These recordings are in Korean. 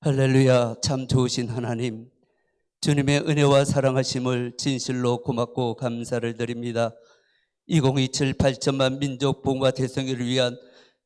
할렐루야. 참 좋으신 하나님, 주님의 은혜와 사랑하심을 진실로 고맙고 감사를 드립니다. 2027 8천만 민족 복음화 대성회를 위한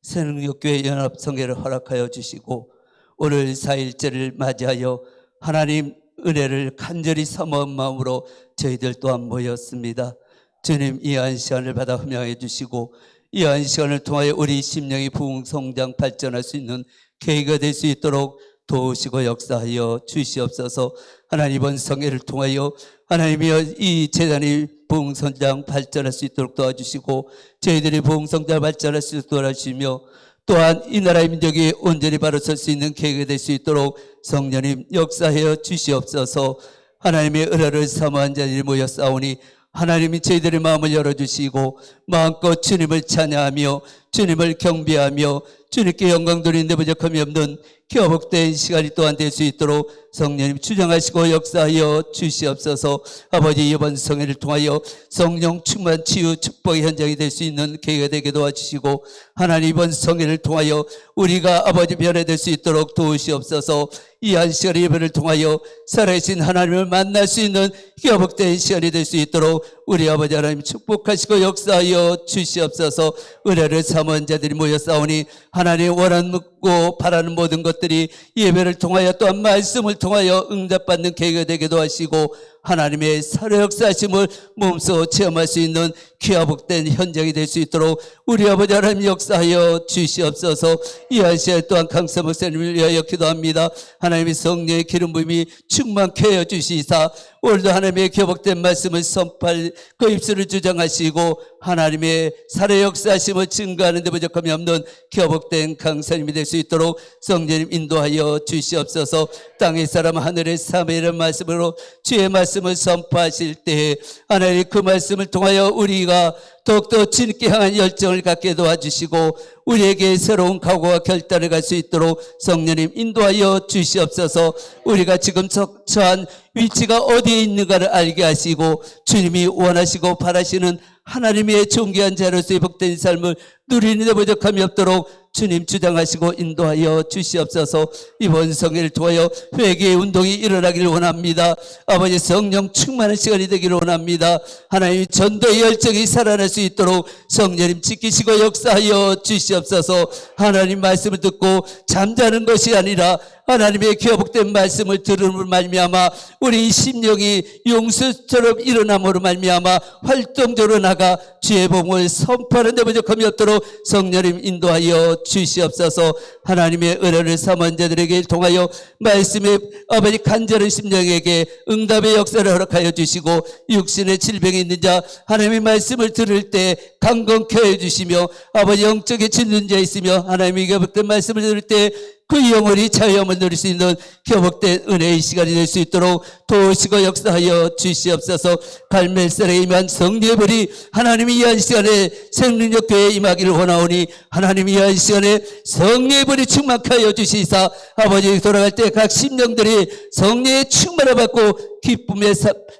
새능력교회 연합성회를 허락하여 주시고 오늘 4일째를 맞이하여 하나님 은혜를 간절히 사모한 마음으로 저희들 또한 모였습니다. 주님, 이 한 시간을 받아 흠양해 주시고 이 한 시간을 통하여 우리 심령이 부흥성장 발전할 수 있는 계기가 될 수 있도록 도우시고 역사하여 주시옵소서. 하나님, 이번 성회를 통하여 하나님이여 이 재단이 부흥성장 발전할 수 있도록 도와주시고 저희들이 부흥성장 발전할 수 있도록 도와주시며 또한 이 나라의 민족이 온전히 바로 설 수 있는 계기가 될 수 있도록 성령님 역사하여 주시옵소서. 하나님의 은혜를 사모한 자들이 모여 싸우니 하나님이 저희들의 마음을 열어주시고 마음껏 주님을 찬양하며 주님을 경배하며 주님께 영광 돌리는데 부족함이 없는 기업복된 시간이 또한 될 수 있도록 성령님 주장하시고 역사하여 주시옵소서. 아버지, 이번 성회를 통하여 성령 충만 치유 축복의 현장이 될 수 있는 계기가 되게 도와주시고 하나님, 이번 성회를 통하여 우리가 아버지 변화될 수 있도록 도우시옵소서. 이 한 시간 예배를 통하여 살아계신 하나님을 만날 수 있는 기업복된 시간이 될 수 있도록 우리 아버지 하나님 축복하시고 역사하여 주시옵소서. 은혜를 사모한 자들이 모여 싸우니 하나님 원하는 묻고 바라는 모든 것들이 예배를 통하여 또한 말씀을 통하여 응답받는 계기가 되기도 하시고 하나님의 살아 역사하심을 몸소 체험할 수 있는 귀화복된 현장이 될 수 있도록 우리 아버지 하나님 역사하여 주시옵소서. 이 한 시간 또한 강사 목사님을 위하여 기도합니다. 하나님의 성령의 기름 부음이 충만케 하여 주시사 오늘도 하나님의 귀화복된 말씀을 선포할 그 입술을 주장하시고 하나님의 살아 역사하심을 증거하는 데 부족함이 없는 귀화복된 강사님이 될 수 있도록 성령님 인도하여 주시옵소서. 땅의 사람 하늘의 사람이라는 말씀으로 주의 말씀을 선포하실 때에 하나님 그 말씀을 통하여 우리가 더욱더 주님께 향한 열정을 갖게 도와주시고 우리에게 새로운 각오와 결단을 갈 수 있도록 성령님 인도하여 주시옵소서. 우리가 지금 처한 위치가 어디에 있는가를 알게 하시고 주님이 원하시고 바라시는 하나님의 존귀한 자로서의 복된 삶을 누리는 데 부족함이 없도록 주님 주장하시고 인도하여 주시옵소서. 이번 성회를 통하여 회개의 운동이 일어나기를 원합니다. 아버지, 성령 충만한 시간이 되기를 원합니다. 하나님 전도의 열정이 살아날 수 있도록 성령님 지키시고 역사하여 주시옵소서. 하나님 말씀을 듣고 잠자는 것이 아니라 하나님의 귀화복된 말씀을 들음으로 말미암아 우리 심령이 용수처럼 일어남으로 말미암아 활동적으로 나가 주의 복음을 선포하는 데 부족함이 없도록 성령님 인도하여 주시옵소서. 하나님의 은혜를 사모한 자들에게 통하여 말씀의 아버지 간절한 심령에게 응답의 역사를 허락하여 주시고 육신의 질병이 있는 자 하나님의 말씀을 들을 때 강건케 해주시며 아버지 영적에 짓는 자 있으며 하나님의 귀화복된 말씀을 들을 때 그 영혼이 자유함을 누릴 수 있는 귀화복된 은혜의 시간이 될 수 있도록 도우시고 역사하여 주시옵소서. 갈멜살에 임한 성령의 불이 하나님이 이 한 시간에 생명력교회에 임하기를 원하오니 하나님 이 한 시간에 성령의 불이 충만케 하여 주시사 아버지 돌아갈 때 각 심령들이 성령의 충만을 받고 기쁨의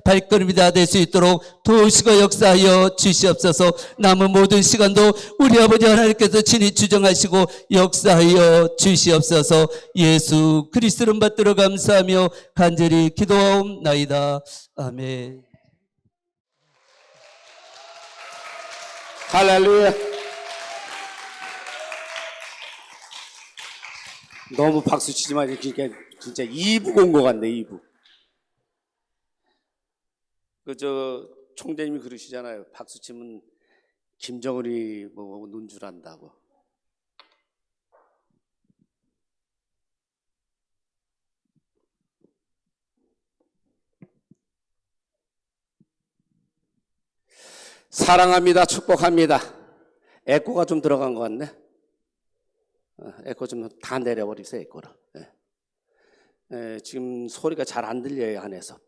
발걸음이 다 될 수 있도록 도우시고 역사하여 주시옵소서. 남은 모든 시간도 우리 아버지 하나님께서 친히 주정하시고 역사하여 주시옵소서. 예수 그리스도를 받들어 감사하며 간절히 기도하옵나이다. 아멘. 할렐루야. 너무 박수 치지 마. 진짜 2부 온 것 같네. 2부. 총재님이 그러시잖아요. 박수 치면 김정은이 뭐 눈줄 안다고. 사랑합니다. 축복합니다. 에코가 좀 들어간 것 같네. 에코 좀 다 내려버리세요. 에코를. 지금 소리가 잘 안 들려요. 안에서.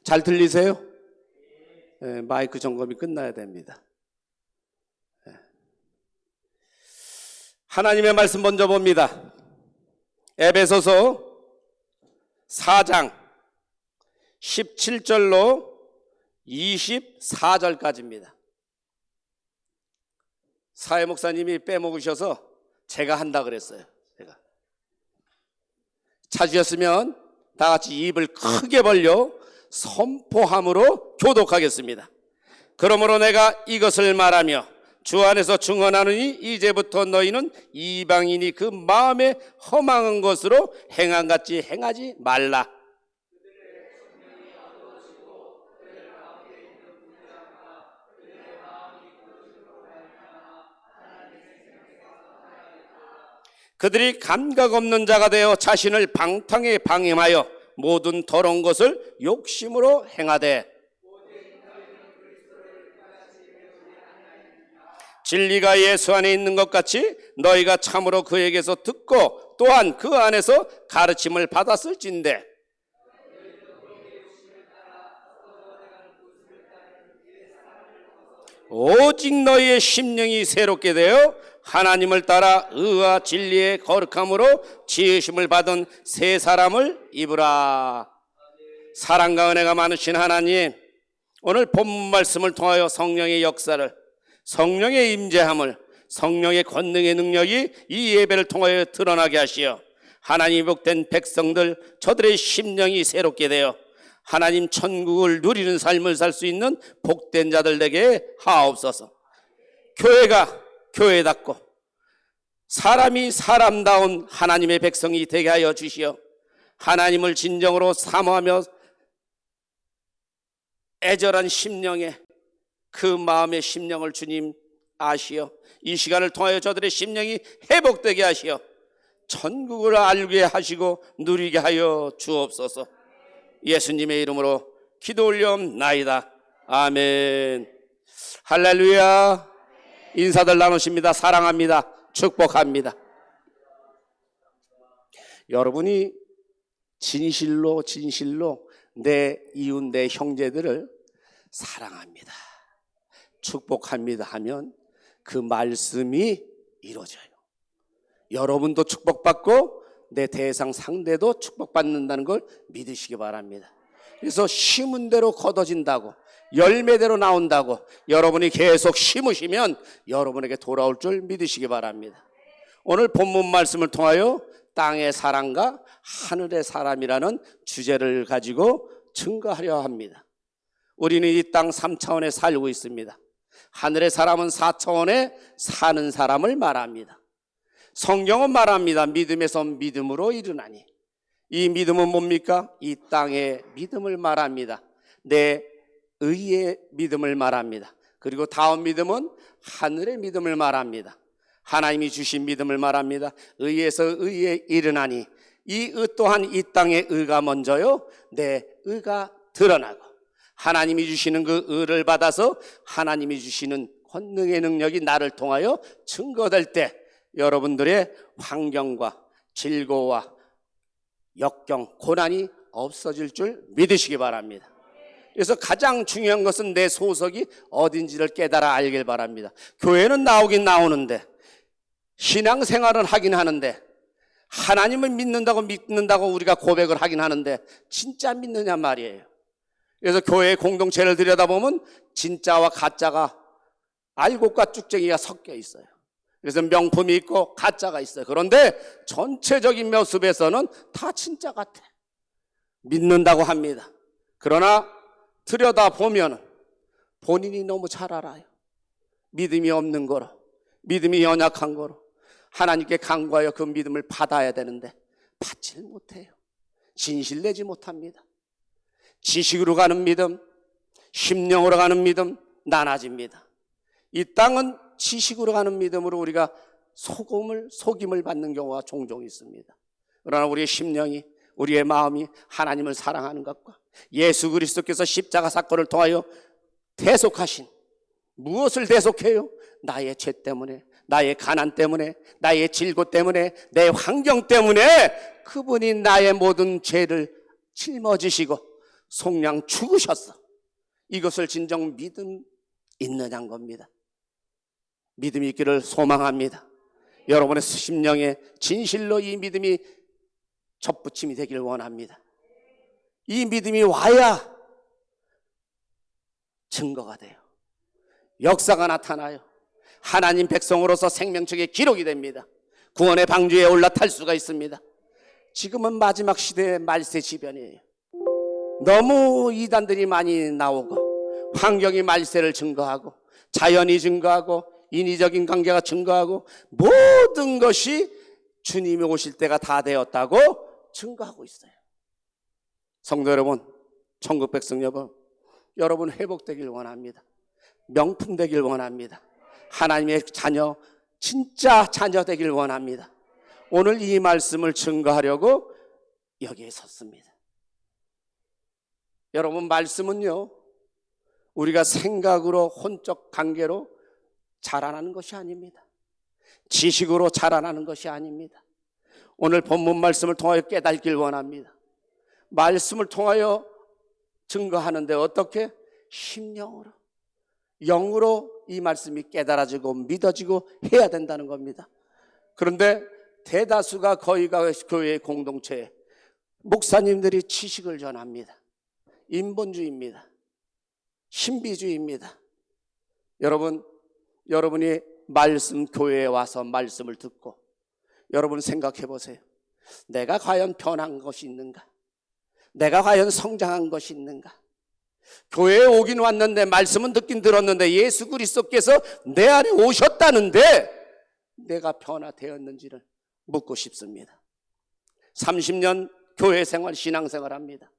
잘 들리세요? 마이크 점검이 끝나야 됩니다. 하나님의 말씀 먼저 봅니다. 에베소서 4장 17절로 24절까지입니다. 사회 목사님이 빼먹으셔서 제가 한다 그랬어요. 찾으셨으면 다 같이 입을 크게 벌려 선포함으로 교독하겠습니다. 그러므로 내가 이것을 말하며 주 안에서 증언하느니 이제부터 너희는 이방인이 그 마음에 허망한 것으로 행한 같이 행하지 말라. 그들이 감각 없는 자가 되어 자신을 방탕에 방임하여 모든 더러운 것을 욕심으로 행하되 진리가 예수 안에 있는 것 같이 너희가 참으로 그에게서 듣고 또한 그 안에서 가르침을 받았을진데 오직 너희의 심령이 새롭게 되어 하나님을 따라 의와 진리의 거룩함으로 지으심을 받은 새 사람을 입으라. 사랑과 은혜가 많으신 하나님, 오늘 본문 말씀을 통하여 성령의 역사를, 성령의 임재함을, 성령의 권능의 능력이 이 예배를 통하여 드러나게 하시어 하나님 복된 백성들, 저들의 심령이 새롭게 되어 하나님 천국을 누리는 삶을 살 수 있는 복된 자들 되게 하옵소서. 교회가 교회답고 사람이 사람다운 하나님의 백성이 되게 하여 주시어 하나님을 진정으로 사모하며 애절한 심령에 그 마음의 심령을 주님 아시어 이 시간을 통하여 저들의 심령이 회복되게 하시어 천국을 알게 하시고 누리게 하여 주옵소서. 예수님의 이름으로 기도 올려옵나이다. 아멘. 할렐루야. 인사들 나누십니다. 사랑합니다. 축복합니다. 여러분이 진실로 내 이웃 내 형제들을 사랑합니다, 축복합니다 하면 그 말씀이 이루어져요. 여러분도 축복받고 내 대상 상대도 축복받는다는 걸 믿으시기 바랍니다. 그래서 심은 대로 거둬진다고, 열매대로 나온다고 여러분이 계속 심으시면 여러분에게 돌아올 줄 믿으시기 바랍니다. 오늘 본문 말씀을 통하여 땅의 사람과 하늘의 사람이라는 주제를 가지고 증거하려 합니다. 우리는 이 땅 3차원에 살고 있습니다. 하늘의 사람은 4차원에 사는 사람을 말합니다. 성경은 말합니다. 믿음에서 믿음으로 이르나니. 이 믿음은 뭡니까? 이 땅의 믿음을 말합니다. 내 의의 믿음을 말합니다. 그리고 다음 믿음은 하늘의 믿음을 말합니다. 하나님이 주신 믿음을 말합니다. 의에서 의에 이르나니. 이 의 또한 이 땅의 의가 먼저요, 내 의가 드러나고 하나님이 주시는 그 의를 받아서 하나님이 주시는 권능의 능력이 나를 통하여 증거될 때 여러분들의 환경과 질고와 역경, 고난이 없어질 줄 믿으시기 바랍니다. 그래서 가장 중요한 것은 내 소속이 어딘지를 깨달아 알길 바랍니다. 교회는 나오긴 나오는데, 신앙생활은 하긴 하는데, 하나님을 믿는다고 우리가 고백을 하긴 하는데 진짜 믿느냐 말이에요. 그래서 교회의 공동체를 들여다보면 진짜와 가짜가, 알곡과 쭉쟁이가 섞여 있어요. 그래서 명품이 있고 가짜가 있어요. 그런데 전체적인 모습에서는 다 진짜 같아. 믿는다고 합니다. 그러나 들여다보면 본인이 너무 잘 알아요. 믿음이 없는 거로, 믿음이 연약한 거로 하나님께 간구하여 그 믿음을 받아야 되는데 받지를 못해요. 진실내지 못합니다. 지식으로 가는 믿음, 심령으로 가는 믿음 나눠집니다. 이 땅은 지식으로 가는 믿음으로 우리가 속임을 받는 경우가 종종 있습니다. 그러나 우리의 심령이, 우리의 마음이 하나님을 사랑하는 것과 예수 그리스도께서 십자가 사건을 통하여 대속하신, 무엇을 대속해요? 나의 죄 때문에, 나의 가난 때문에, 나의 질고 때문에, 내 환경 때문에 그분이 나의 모든 죄를 짊어지시고 속량 죽으셨어. 이것을 진정 믿음 있느냐는 겁니다. 믿음이 있기를 소망합니다. 여러분의 심령에 진실로 이 믿음이 접붙임이 되기를 원합니다. 이 믿음이 와야 증거가 돼요. 역사가 나타나요. 하나님 백성으로서 생명책의 기록이 됩니다. 구원의 방주에 올라탈 수가 있습니다. 지금은 마지막 시대의 말세 지변이에요. 너무 이단들이 많이 나오고 환경이 말세를 증거하고 자연이 증거하고 인위적인 관계가 증거하고 모든 것이 주님이 오실 때가 다 되었다고 증거하고 있어요. 성도 여러분, 천국 백성 여러분 회복되길 원합니다. 명품 되길 원합니다. 하나님의 자녀, 진짜 자녀 되길 원합니다. 오늘 이 말씀을 증거하려고 여기에 섰습니다. 여러분, 말씀은요, 우리가 생각으로 혼적 관계로 자라나는 것이 아닙니다. 지식으로 자라나는 것이 아닙니다. 오늘 본문 말씀을 통하여 깨닫길 원합니다. 말씀을 통하여 증거하는데 어떻게? 심령으로, 영으로 이 말씀이 깨달아지고 믿어지고 해야 된다는 겁니다. 그런데 대다수가 거의가 교회의 공동체에 목사님들이 지식을 전합니다. 인본주의입니다. 신비주의입니다. 여러분이 말씀 교회에 와서 말씀을 듣고 여러분 생각해 보세요. 내가 과연 변한 것이 있는가? 내가 과연 성장한 것이 있는가? 교회에 오긴 왔는데 말씀은 듣긴 들었는데 예수 그리스도께서 내 안에 오셨다는데 내가 변화되었는지를 묻고 싶습니다. 30년 교회 생활, 신앙생활 합니다.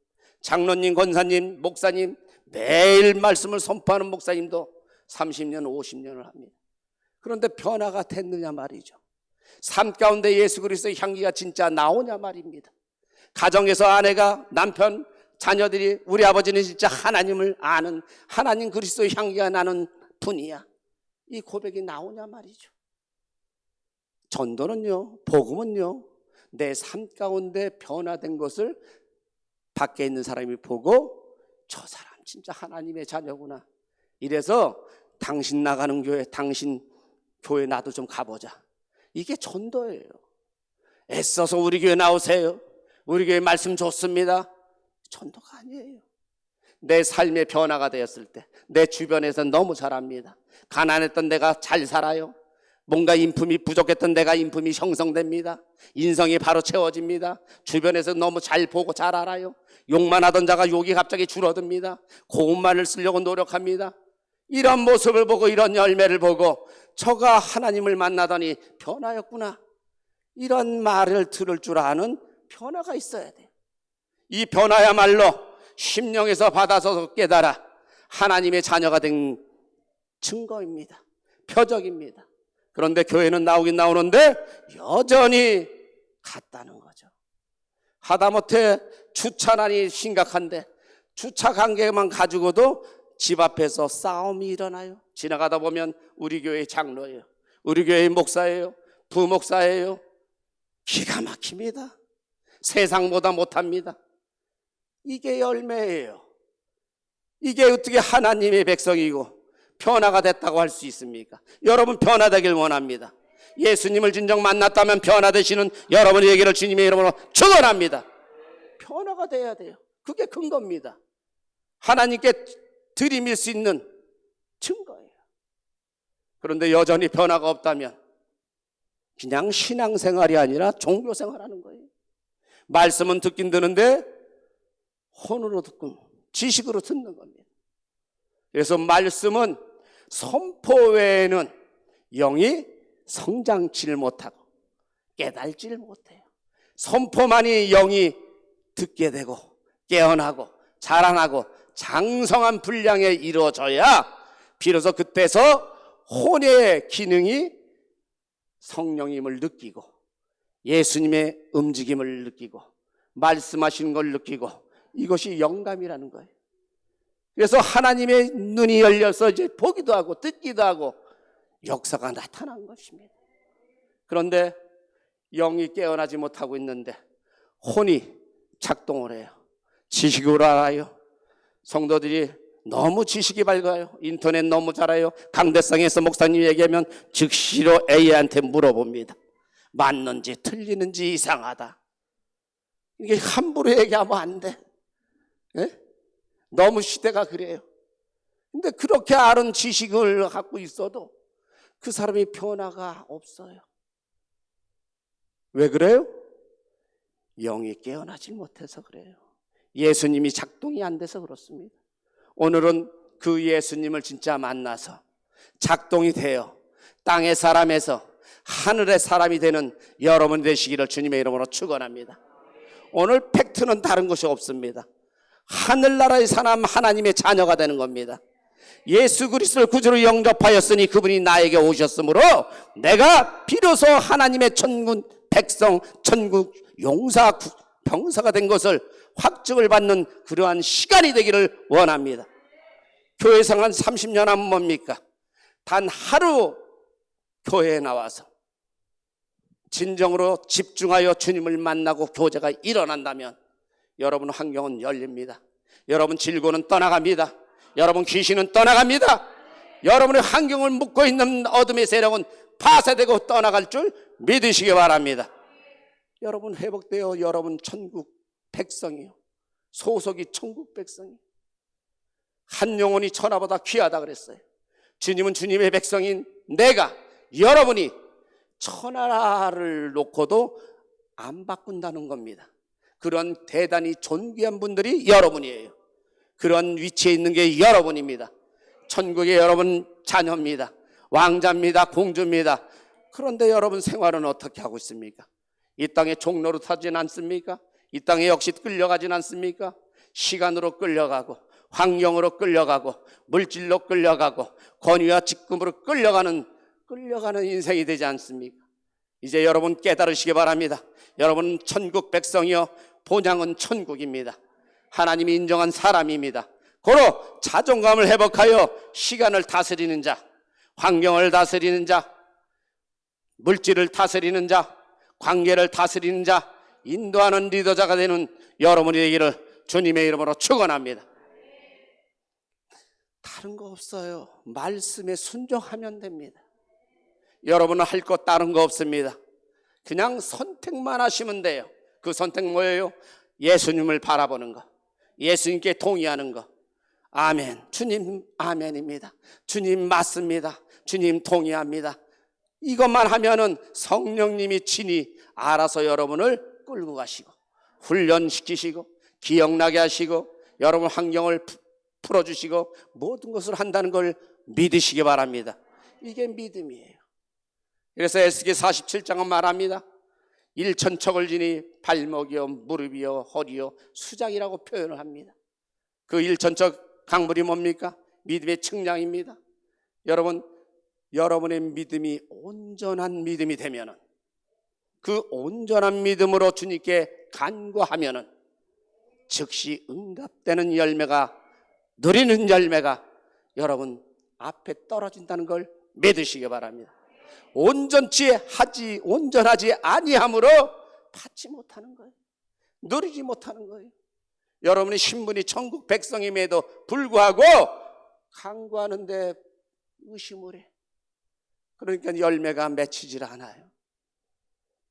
장로님, 권사님, 목사님, 매일 말씀을 선포하는 목사님도 30년, 50년을 합니다. 그런데 변화가 됐느냐 말이죠. 삶 가운데 예수 그리스도의 향기가 진짜 나오냐 말입니다. 가정에서 아내가, 남편, 자녀들이 우리 아버지는 진짜 하나님을 아는, 하나님 그리스도의 향기가 나는 분이야, 이 고백이 나오냐 말이죠. 전도는요, 복음은요, 내 삶 가운데 변화된 것을 밖에 있는 사람이 보고 저 사람 진짜 하나님의 자녀구나. 이래서 당신 나가는 교회, 당신 교회 나도 좀 가보자. 이게 전도예요. 애써서 우리 교회 나오세요. 우리 교회 말씀 좋습니다. 전도가 아니에요. 내 삶의 변화가 되었을 때 내 주변에서 너무 잘합니다. 가난했던 내가 잘 살아요. 뭔가 인품이 부족했던 내가 인품이 형성됩니다. 인성이 바로 채워집니다. 주변에서 너무 잘 보고 잘 알아요. 욕만 하던 자가 욕이 갑자기 줄어듭니다. 고운말을 쓰려고 노력합니다. 이런 모습을 보고 이런 열매를 보고 저가 하나님을 만나더니 변화였구나, 이런 말을 들을 줄 아는 변화가 있어야 돼요. 이 변화야말로 심령에서 받아서 깨달아 하나님의 자녀가 된 증거입니다. 표적입니다. 그런데 교회는 나오긴 나오는데 여전히 같다는 거죠. 하다못해 주차난이 심각한데 주차 관계만 가지고도 집 앞에서 싸움이 일어나요. 지나가다 보면 우리 교회 장로예요, 우리 교회 목사예요, 부목사예요. 기가 막힙니다. 세상보다 못합니다. 이게 열매예요. 이게 어떻게 하나님의 백성이고 변화가 됐다고 할 수 있습니까? 여러분 변화되길 원합니다. 예수님을 진정 만났다면 변화되시는 여러분에게를 주님의 이름으로 축원합니다. 변화가 돼야 돼요. 그게 근거입니다. 하나님께 들이밀 수 있는 증거예요. 그런데 여전히 변화가 없다면 그냥 신앙생활이 아니라 종교생활하는 거예요. 말씀은 듣긴 듣는데 혼으로 듣고 지식으로 듣는 겁니다. 그래서 말씀은 선포 외에는 영이 성장치를 못하고 깨달지를 못해요. 선포만이 영이 듣게 되고 깨어나고 자라나고 장성한 분량에 이루어져야 비로소 그때서 혼의 기능이 성령님을 느끼고 예수님의 움직임을 느끼고 말씀하시는 걸 느끼고, 이것이 영감이라는 거예요. 그래서 하나님의 눈이 열려서 이제 보기도 하고 듣기도 하고 역사가 나타난 것입니다. 그런데 영이 깨어나지 못하고 있는데 혼이 작동을 해요. 지식으로 알아요. 성도들이 너무 지식이 밝아요. 인터넷 너무 잘 알아요. 강대상에서 목사님 얘기하면 즉시로 AI한테 물어봅니다. 맞는지 틀리는지 이상하다. 이게 함부로 얘기하면 안 돼. 예? 너무 시대가 그래요. 근데 그렇게 아는 지식을 갖고 있어도 그 사람이 변화가 없어요. 왜 그래요? 영이 깨어나질 못해서 그래요. 예수님이 작동이 안 돼서 그렇습니다. 오늘은 그 예수님을 진짜 만나서 작동이 되어 땅의 사람에서 하늘의 사람이 되는 여러분 되시기를 주님의 이름으로 축원합니다. 오늘 팩트는 다른 것이 없습니다. 하늘나라의 사람, 하나님의 자녀가 되는 겁니다. 예수 그리스도를 구주로 영접하였으니 그분이 나에게 오셨으므로 내가 비로소 하나님의 천국 백성, 천국 용사, 병사가 된 것을 확증을 받는 그러한 시간이 되기를 원합니다. 교회 생활 30년 하면 뭡니까? 단 하루 교회에 나와서 진정으로 집중하여 주님을 만나고 교제가 일어난다면 여러분 환경은 열립니다. 여러분 질고는 떠나갑니다. 여러분 귀신은 떠나갑니다. 여러분의 환경을 묶고 있는 어둠의 세력은 파쇄되고 떠나갈 줄 믿으시기 바랍니다. 여러분 회복되어 여러분 천국 백성이요, 소속이 천국 백성이요. 한 영혼이 천하보다 귀하다 그랬어요. 주님은 주님의 백성인 내가, 여러분이 천하를 놓고도 안 바꾼다는 겁니다. 그런 대단히 존귀한 분들이 여러분이에요. 그런 위치에 있는 게 여러분입니다. 천국의 여러분 자녀입니다. 왕자입니다. 공주입니다. 그런데 여러분 생활은 어떻게 하고 있습니까? 이 땅에 종로로 타진 않습니까? 이 땅에 역시 끌려가진 않습니까? 시간으로 끌려가고, 환경으로 끌려가고, 물질로 끌려가고, 권위와 직급으로 끌려가는 인생이 되지 않습니까? 이제 여러분 깨달으시기 바랍니다. 여러분은 천국 백성이요, 본향은 천국입니다. 하나님이 인정한 사람입니다. 고로 자존감을 회복하여 시간을 다스리는 자, 환경을 다스리는 자, 물질을 다스리는 자, 관계를 다스리는 자, 인도하는 리더자가 되는 여러분이 되기를 주님의 이름으로 축원합니다. 다른 거 없어요. 말씀에 순종하면 됩니다. 여러분은 할 것 다른 거 없습니다. 그냥 선택만 하시면 돼요. 그 선택 뭐예요? 예수님을 바라보는 거, 예수님께 동의하는 거. 아멘. 주님 아멘입니다. 주님 맞습니다. 주님 동의합니다. 이것만 하면은 성령님이 친히 알아서 여러분을 끌고 가시고 훈련시키시고 기억나게 하시고 여러분 환경을 풀어주시고 모든 것을 한다는 걸 믿으시기 바랍니다. 이게 믿음이에요. 그래서 에스겔 47장은 말합니다. 일천척을 지니 발목이요, 무릎이요, 허리요, 수장이라고 표현을 합니다. 그 일천척 강물이 뭡니까? 믿음의 측량입니다. 여러분의 믿음이 온전한 믿음이 되면은, 그 온전한 믿음으로 주님께 간구하면은 즉시 응답되는 열매가, 누리는 열매가 여러분 앞에 떨어진다는 걸 믿으시기 바랍니다. 온전하지 아니함으로 받지 못하는 거예요. 누리지 못하는 거예요. 여러분의 신분이 천국 백성임에도 불구하고 간구하는데 의심을 해. 그러니까 열매가 맺히질 않아요.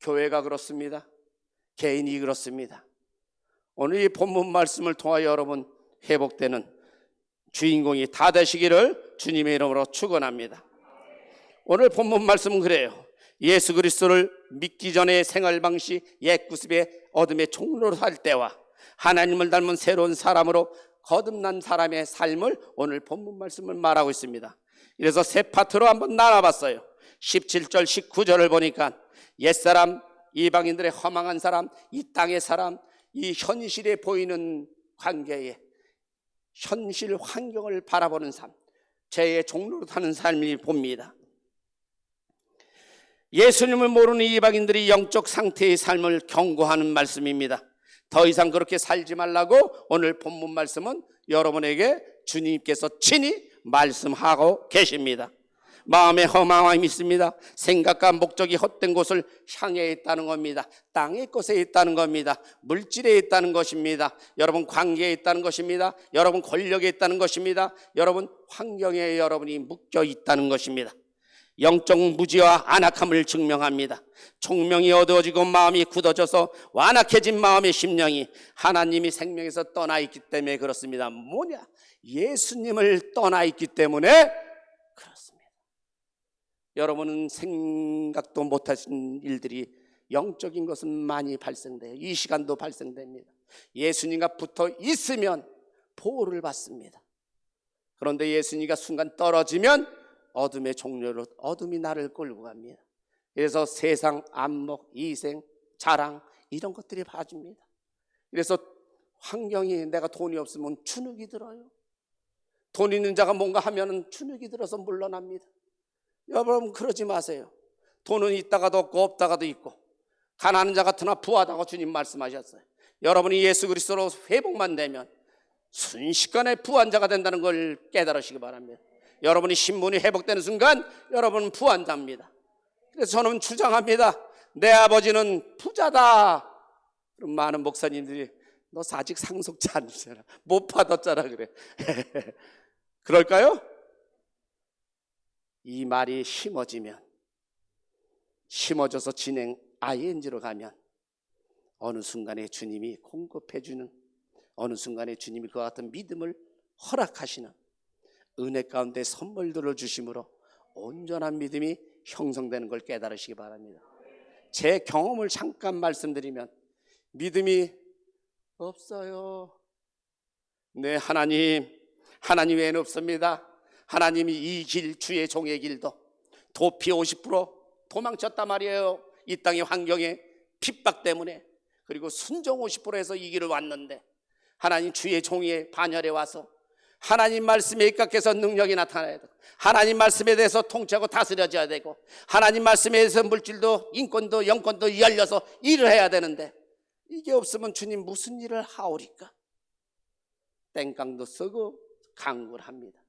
교회가 그렇습니다. 개인이 그렇습니다. 오늘 이 본문 말씀을 통하여 여러분 회복되는 주인공이 다 되시기를 주님의 이름으로 축원합니다. 오늘 본문 말씀은 그래요. 예수 그리스도를 믿기 전의 생활 방식, 옛 구습의 어둠의 종로로 살 때와 하나님을 닮은 새로운 사람으로 거듭난 사람의 삶을 오늘 본문 말씀을 말하고 있습니다. 그래서 세 파트로 한번 나눠봤어요. 17절, 19절을 보니까 옛사람, 이방인들의 허망한 사람, 이 땅의 사람, 이 현실에 보이는 관계에 현실 환경을 바라보는 삶, 죄의 종로로 타는 삶을 봅니다. 예수님을 모르는 이방인들이 영적 상태의 삶을 경고하는 말씀입니다. 더 이상 그렇게 살지 말라고 오늘 본문 말씀은 여러분에게 주님께서 친히 말씀하고 계십니다. 마음에 허망함이 있습니다. 생각과 목적이 헛된 곳을 향해 있다는 겁니다. 땅의 것에 있다는 겁니다. 물질에 있다는 것입니다. 여러분 관계에 있다는 것입니다. 여러분 권력에 있다는 것입니다. 여러분 환경에 여러분이 묶여 있다는 것입니다. 영적 무지와 안악함을 증명합니다. 총명이 어두워지고 마음이 굳어져서 완악해진 마음의 심령이 하나님이 생명에서 떠나 있기 때문에 그렇습니다. 뭐냐? 예수님을 떠나 있기 때문에 그렇습니다. 여러분은 생각도 못하신 일들이 영적인 것은 많이 발생돼요. 이 시간도 발생됩니다. 예수님과 붙어 있으면 보호를 받습니다. 그런데 예수님과 순간 떨어지면 어둠의 종료로 어둠이 나를 끌고 갑니다. 그래서 세상, 안목, 이생, 자랑 이런 것들이 봐줍니다. 그래서 환경이 내가 돈이 없으면 주눅이 들어요. 돈 있는 자가 뭔가 하면은 주눅이 들어서 물러납니다. 여러분 그러지 마세요. 돈은 있다가도 없고 없다가도 있고 가난한 자 같으나 부하다고 주님 말씀하셨어요. 여러분이 예수 그리스도로 회복만 되면 순식간에 부한 자가 된다는 걸 깨달으시기 바랍니다. 여러분이 신분이 회복되는 순간 여러분은 부한 자입니다. 그래서 저는 주장합니다. 내 아버지는 부자다. 그럼 많은 목사님들이 너 아직 상속자 아니잖아, 못 받았잖아 그래. 그럴까요? 이 말이 심어져서 진행 ING로 가면 어느 순간에 주님이 공급해주는, 어느 순간에 주님이 그와 같은 믿음을 허락하시는 은혜 가운데 선물들을 주심으로 온전한 믿음이 형성되는 걸 깨달으시기 바랍니다. 제 경험을 잠깐 말씀드리면, 믿음이 없어요. 네, 하나님 외에는 없습니다. 하나님이 이 길, 주의 종의 길도 도피 50% 도망쳤단 말이에요. 이 땅의 환경에 핍박 때문에. 그리고 순종 50%에서 이 길을 왔는데 하나님 주의 종의 반열에 와서 하나님 말씀에 입각해서 능력이 나타나야 되고, 하나님 말씀에 대해서 통치하고 다스려져야 되고, 하나님 말씀에 대해서 물질도 인권도 영권도 열려서 일을 해야 되는데 이게 없으면 주님 무슨 일을 하오리까? 땡깡도 쓰고 강구를 합니다.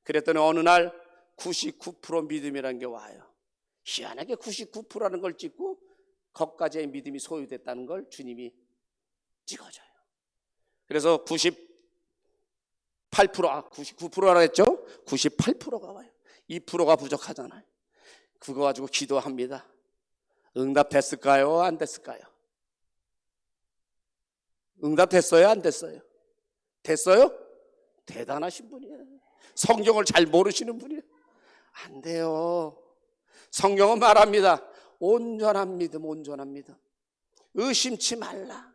그랬더니 어느 날 99% 믿음이라는 게 와요. 희한하게 99%라는 걸 찍고 거기까지의 믿음이 소유됐다는 걸 주님이 찍어줘요. 그래서 99%라 했죠? 98%가 와요. 2%가 부족하잖아요. 그거 가지고 기도합니다. 응답됐을까요? 안 됐을까요? 응답됐어요? 안 됐어요? 됐어요? 대단하신 분이에요. 성경을 잘 모르시는 분이에요. 안 돼요. 성경은 말합니다. 온전한 믿음, 온전한 믿음. 의심치 말라.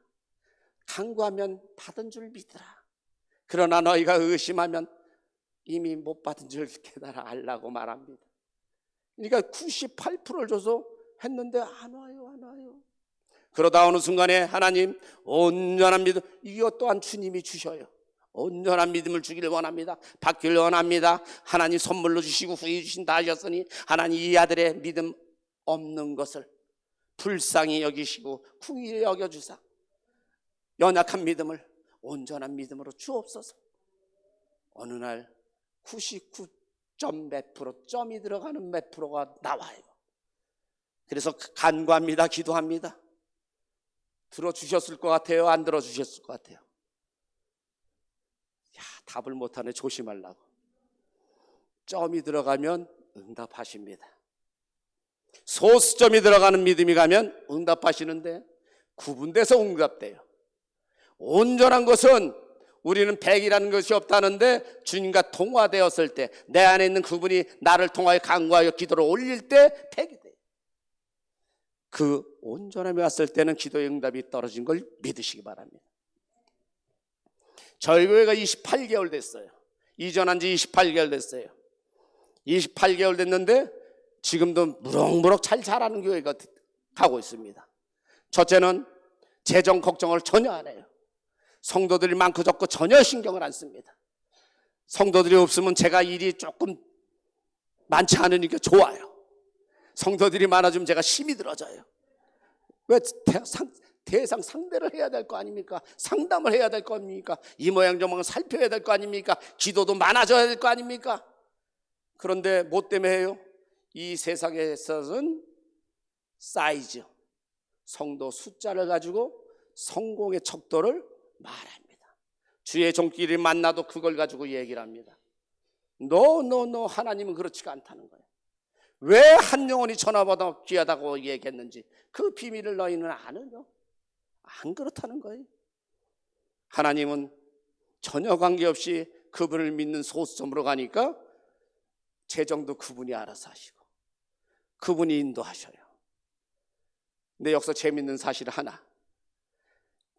간구하면 받은 줄 믿으라. 그러나 너희가 의심하면 이미 못 받은 줄 깨달아 알라고 말합니다. 그러니까 98%를 줘서 했는데 안 와요. 그러다 어느 순간에 하나님 온전한 믿음, 이것 또한 주님이 주셔요. 온전한 믿음을 주기를 원합니다. 받기를 원합니다. 하나님 선물로 주시고 후히 주신다 하셨으니 하나님 이 아들의 믿음 없는 것을 불쌍히 여기시고 궁히 여겨주사 연약한 믿음을 온전한 믿음으로 주옵소서. 어느 날 99점 몇 프로, 점이 들어가는 몇 프로가 나와요. 그래서 간구합니다. 기도합니다. 들어주셨을 것 같아요? 안 들어주셨을 것 같아요? 답을 못하네. 조심하려고. 점이 들어가면 응답하십니다. 소수점이 들어가는 믿음이 가면 응답하시는데 구분돼서 응답돼요. 온전한 것은 우리는 100이라는 것이 없다는데 주님과 통화되었을 때 내 안에 있는 그분이 나를 통하여 간구하여 기도를 올릴 때 100이 돼요. 그 온전함이 왔을 때는 기도의 응답이 떨어진 걸 믿으시기 바랍니다. 저희 교회가 28개월 됐어요. 이전한 지 28개월 됐어요. 28개월 됐는데 지금도 무럭무럭 잘 자라는 교회가 가고 있습니다. 첫째는 재정 걱정을 전혀 안 해요. 성도들이 많고 적고 전혀 신경을 안 씁니다. 성도들이 없으면 제가 일이 조금 많지 않으니까 좋아요. 성도들이 많아지면 제가 힘이 들어져요. 왜 대상 상대를 해야 될 거 아닙니까? 상담을 해야 될 거 아닙니까? 이 모양 저 모양 살펴야 될 거 아닙니까? 기도도 많아져야 될 거 아닙니까? 그런데 뭐 때문에 해요? 이 세상에서는 사이즈, 성도 숫자를 가지고 성공의 척도를 말합니다. 주의 종끼리 만나도 그걸 가지고 얘기를 합니다. 노 하나님은 그렇지가 않다는 거예요. 왜 한 영혼이 전화보다 귀하다고 얘기했는지 그 비밀을 너희는 아느냐? 안 그렇다는 거예요. 하나님은 전혀 관계없이 그분을 믿는 소수점으로 가니까 재정도 그분이 알아서 하시고 그분이 인도하셔요. 근데 여기서 재밌는 사실 하나,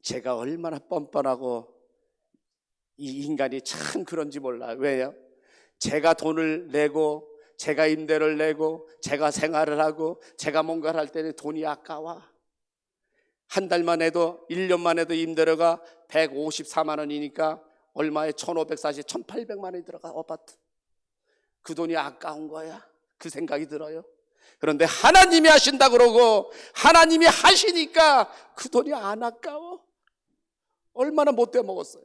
제가 얼마나 뻔뻔하고 이 인간이 참 그런지 몰라요. 왜요? 제가 돈을 내고 제가 임대를 내고 제가 생활을 하고 제가 뭔가를 할 때는 돈이 아까워. 한 달만 해도 1년만 해도 임대료가 154만 원이니까 얼마에 1,540, 1,800만 원이 들어가 아파트. 그 돈이 아까운 거야. 그 생각이 들어요. 그런데 하나님이 하신다 그러고 하나님이 하시니까 그 돈이 안 아까워. 얼마나 못돼 먹었어요.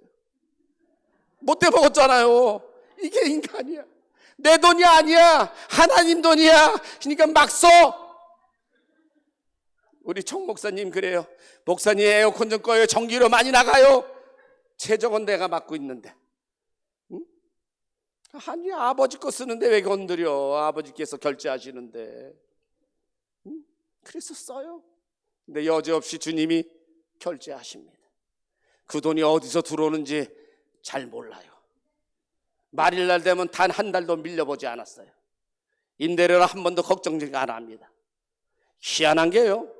못돼 먹었잖아요. 이게 인간이야. 내 돈이 아니야. 하나님 돈이야. 그러니까 막 써. 우리 청 목사님 그래요. 목사님 에어컨 좀 꺼요. 전기료 많이 나가요. 최저건 내가 맡고 있는데. 응? 아니 아버지 거 쓰는데 왜 건드려. 아버지께서 결제하시는데. 응? 그래서 써요. 근데 여지없이 주님이 결제하십니다. 그 돈이 어디서 들어오는지 잘 몰라요. 말일날 되면 단 한 달도 밀려보지 않았어요. 임대료를 한 번도 걱정 안 합니다. 희한한 게요,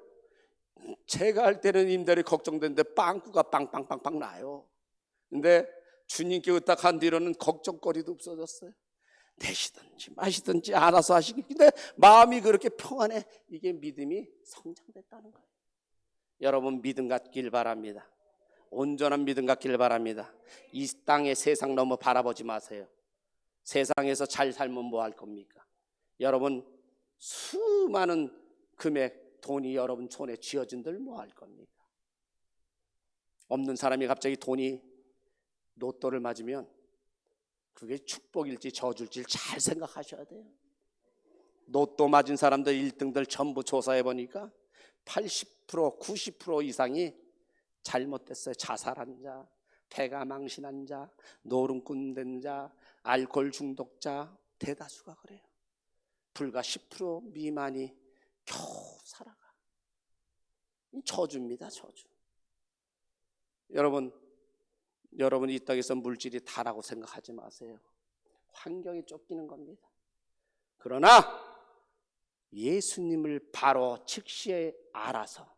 제가 할 때는 임대료 걱정되는데 빵꾸가 빵빵빵빵 나요. 근데 주님께 의탁한 뒤로는 걱정거리도 없어졌어요. 내시든지 마시든지 알아서 하시기. 근데 마음이 그렇게 평안해. 이게 믿음이 성장됐다는 거예요. 여러분 믿음 갖길 바랍니다. 온전한 믿음 갖길 바랍니다. 이 땅의 세상 너무 바라보지 마세요. 세상에서 잘 살면 뭐 할 겁니까? 여러분 수많은 금액 돈이 여러분 손에 쥐어진들 뭐 할 겁니까? 없는 사람이 갑자기 돈이 로또를 맞으면 그게 축복일지 저주일지 잘 생각하셔야 돼요. 로또 맞은 사람들 1등들 전부 조사해 보니까 80%, 90% 이상이 잘못됐어요. 자살한 자, 배가 망신한 자, 노름꾼 된 자, 알코올 중독자, 대다수가 그래요. 불과 10% 미만이 겨우 살아가. 저주입니다. 저주. 여러분 이 땅에서 물질이 다라고 생각하지 마세요. 환경이 쫓기는 겁니다. 그러나 예수님을 바로 즉시에 알아서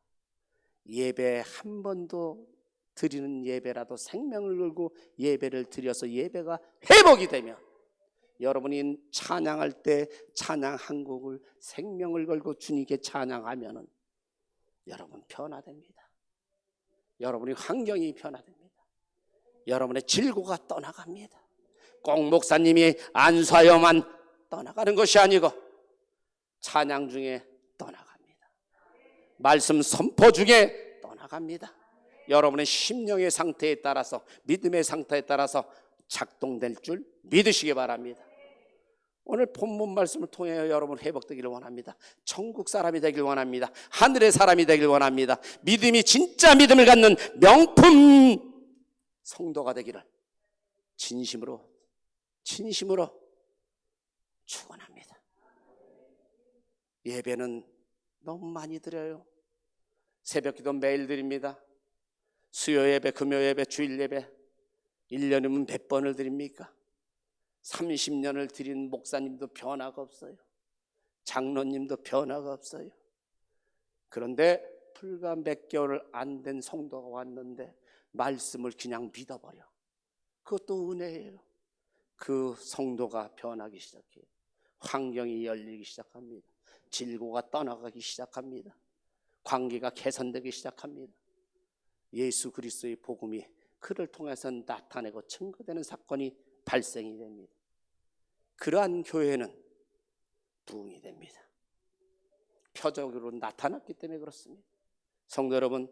예배 한 번도 드리는 예배라도 생명을 걸고 예배를 드려서 예배가 회복이 되면 여러분이 찬양할 때 찬양 한 곡을 생명을 걸고 주님께 찬양하면은 여러분 변화됩니다. 여러분의 환경이 변화됩니다. 여러분의 질고가 떠나갑니다. 꼭 목사님이 안수하여만 떠나가는 것이 아니고 찬양 중에 떠나갑니다. 말씀 선포 중에 떠나갑니다. 여러분의 심령의 상태에 따라서 믿음의 상태에 따라서 작동될 줄 믿으시기 바랍니다. 오늘 본문 말씀을 통해 여러분 회복되기를 원합니다. 천국 사람이 되길 원합니다. 하늘의 사람이 되길 원합니다. 믿음이 진짜 믿음을 갖는 명품 성도가 되기를 진심으로 축원합니다. 예배는 너무 많이 드려요. 새벽기도 매일 드립니다. 수요 예배, 금요 예배, 주일 예배 1년이면 몇 번을 드립니까? 30년을 드린 목사님도 변화가 없어요. 장로님도 변화가 없어요. 그런데 불과 몇 개월 안 된 성도가 왔는데 말씀을 그냥 믿어버려. 그것도 은혜예요. 그 성도가 변하기 시작해요. 환경이 열리기 시작합니다. 질고가 떠나가기 시작합니다. 관계가 개선되기 시작합니다. 예수 그리스도의 복음이 그를 통해서 나타내고 증거되는 사건이 발생이 됩니다. 그러한 교회는 부흥이 됩니다. 표적으로 나타났기 때문에 그렇습니다. 성도 여러분,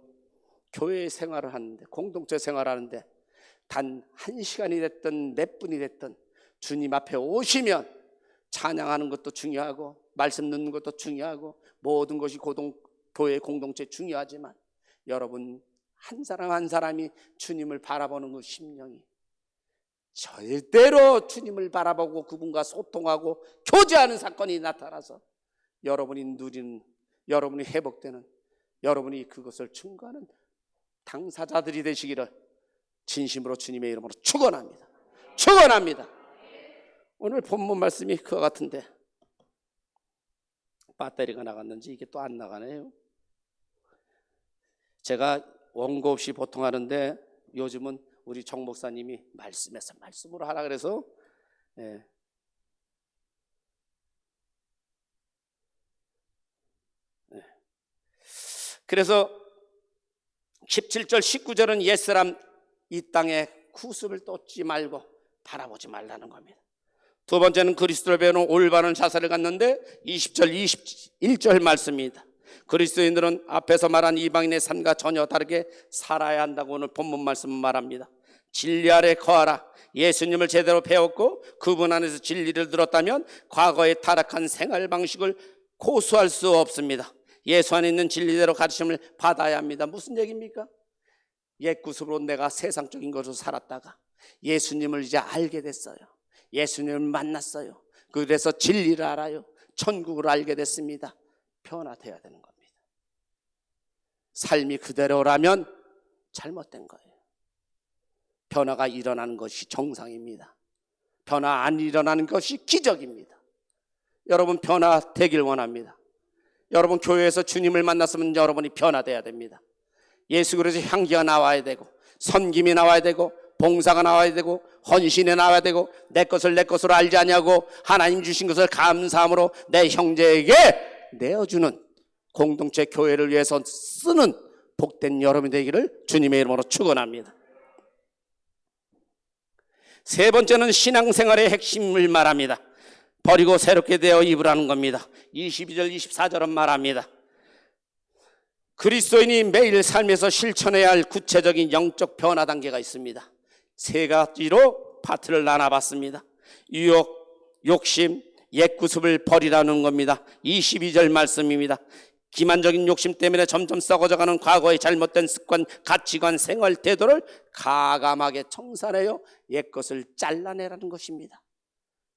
교회 생활을 하는데, 공동체 생활을 하는데 단 1시간이 됐든 몇 분이 됐든 주님 앞에 오시면 찬양하는 것도 중요하고 말씀 듣는 것도 중요하고 모든 것이 교회 공동체 중요하지만 여러분 한 사람 한 사람이 주님을 바라보는 그 심령이 절대로 주님을 바라보고 그분과 소통하고 교제하는 사건이 나타나서 여러분이 누리는, 여러분이 회복되는, 여러분이 그것을 증거하는 당사자들이 되시기를 진심으로 주님의 이름으로 축원합니다. 축원합니다. 오늘 본문 말씀이 그와 같은데 배터리가 나갔는지 이게 또 안 나가네요. 제가 원고 없이 보통 하는데 요즘은 우리 정 목사님이 말씀에서 말씀으로 하라 그래서 예. 그래서 17절 19절은 옛사람 이 땅에 구습을 쫓지 말고 바라보지 말라는 겁니다. 두 번째는 그리스도를 배우는 올바른 자세를 갖는데 20절 21절 말씀입니다. 그리스도인들은 앞에서 말한 이방인의 삶과 전혀 다르게 살아야 한다고 오늘 본문 말씀은 말합니다. 진리 아래 거하라. 예수님을 제대로 배웠고 그분 안에서 진리를 들었다면 과거의 타락한 생활 방식을 고수할 수 없습니다. 예수 안에 있는 진리대로 가르침을 받아야 합니다. 무슨 얘기입니까? 옛 구습으로 내가 세상적인 것으로 살았다가 예수님을 이제 알게 됐어요. 예수님을 만났어요. 그래서 진리를 알아요. 천국을 알게 됐습니다. 변화되어야 되는 겁니다. 삶이 그대로라면 잘못된 거예요. 변화가 일어나는 것이 정상입니다. 변화 안 일어나는 것이 기적입니다. 여러분 변화되길 원합니다. 여러분 교회에서 주님을 만났으면 여러분이 변화돼야 됩니다. 예수 그리스도의 향기가 나와야 되고 섬김이 나와야 되고 봉사가 나와야 되고 헌신이 나와야 되고 내 것을 내 것으로 알지 아니하고 하나님 주신 것을 감사함으로 내 형제에게 내어주는 공동체 교회를 위해서 쓰는 복된 여러분이 되기를 주님의 이름으로 축원합니다. 세 번째는 신앙생활의 핵심을 말합니다. 버리고 새롭게 되어 입으라는 겁니다. 22절 24절은 말합니다. 그리스도인이 매일 삶에서 실천해야 할 구체적인 영적 변화 단계가 있습니다. 세 가지로 파트를 나눠봤습니다. 유혹, 욕심, 옛구습을 버리라는 겁니다. 22절 말씀입니다. 기만적인 욕심 때문에 점점 썩어져가는 과거의 잘못된 습관, 가치관, 생활 태도를 가감하게 청산하여 옛것을 잘라내라는 것입니다.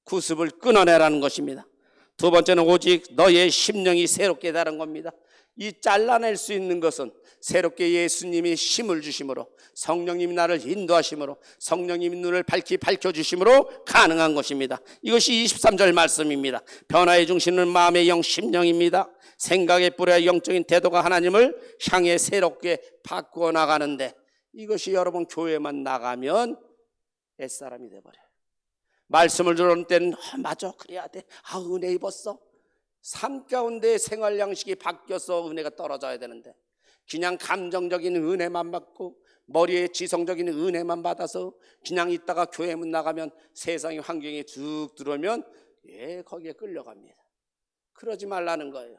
구습을 끊어내라는 것입니다. 두 번째는 오직 너의 심령이 새롭게 다른 겁니다. 이 잘라낼 수 있는 것은 새롭게 예수님이 힘을 주심으로 성령님이 나를 인도하심으로 성령님이 눈을 밝혀주심으로 가능한 것입니다. 이것이 23절 말씀입니다. 변화의 중심은 마음의 영 심령입니다. 생각의 뿌리와 영적인 태도가 하나님을 향해 새롭게 바꾸어 나가는데 이것이 여러분 교회만 나가면 옛사람이 돼버려요. 말씀을 들을 때는 맞아 그래야 돼. 은혜 입었어. 삶 가운데 생활 양식이 바뀌어서 은혜가 떨어져야 되는데 그냥 감정적인 은혜만 받고 머리에 지성적인 은혜만 받아서 그냥 있다가 교회 문 나가면 세상의 환경이 쭉 들어오면 거기에 끌려갑니다. 그러지 말라는 거예요.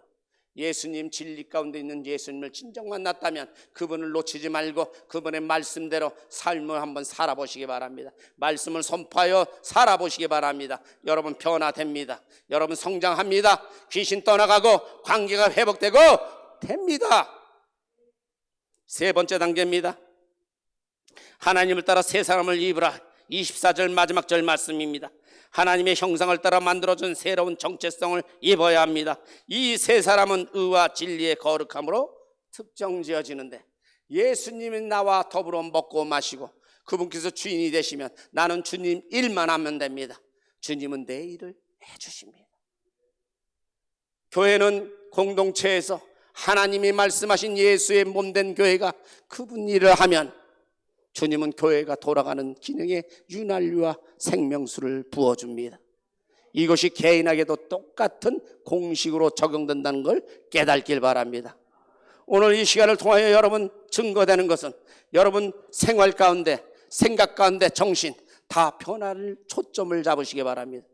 예수님 진리 가운데 있는 예수님을 진정 만났다면 그분을 놓치지 말고 그분의 말씀대로 삶을 한번 살아보시기 바랍니다. 말씀을 선포하여 살아보시기 바랍니다. 여러분 변화됩니다. 여러분 성장합니다. 귀신 떠나가고 관계가 회복되고 됩니다. 세 번째 단계입니다. 하나님을 따라 새 사람을 입으라. 24절 마지막 절 말씀입니다. 하나님의 형상을 따라 만들어준 새로운 정체성을 입어야 합니다. 이 새 사람은 의와 진리의 거룩함으로 특정지어지는데 예수님이 나와 더불어 먹고 마시고 그분께서 주인이 되시면 나는 주님 일만 하면 됩니다. 주님은 내 일을 해주십니다. 교회는 공동체에서 하나님이 말씀하신 예수의 몸된 교회가 그분 일을 하면 주님은 교회가 돌아가는 기능에 윤활유와 생명수를 부어줍니다. 이것이 개인에게도 똑같은 공식으로 적용된다는 걸 깨닫길 바랍니다. 오늘 이 시간을 통하여 여러분 증거되는 것은 여러분 생활 가운데 생각 가운데 정신 다 변화를 초점을 잡으시기 바랍니다.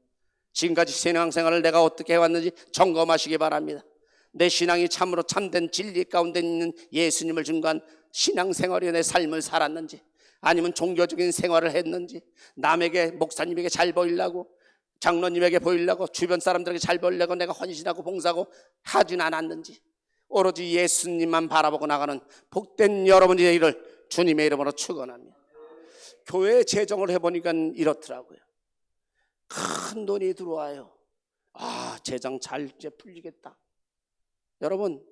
지금까지 신앙생활을 내가 어떻게 해왔는지 점검하시기 바랍니다. 내 신앙이 참으로 참된 진리 가운데 있는 예수님을 증거한 신앙생활이 내 삶을 살았는지 아니면 종교적인 생활을 했는지 남에게 목사님에게 잘 보이려고 장로님에게 보이려고 주변 사람들에게 잘 보이려고 내가 헌신하고 봉사하고 하진 않았는지 오로지 예수님만 바라보고 나가는 복된 여러분의 일을 주님의 이름으로 축원합니다. 교회 재정을 해보니까 이렇더라고요. 큰 돈이 들어와요. 재정 잘 이제 풀리겠다. 여러분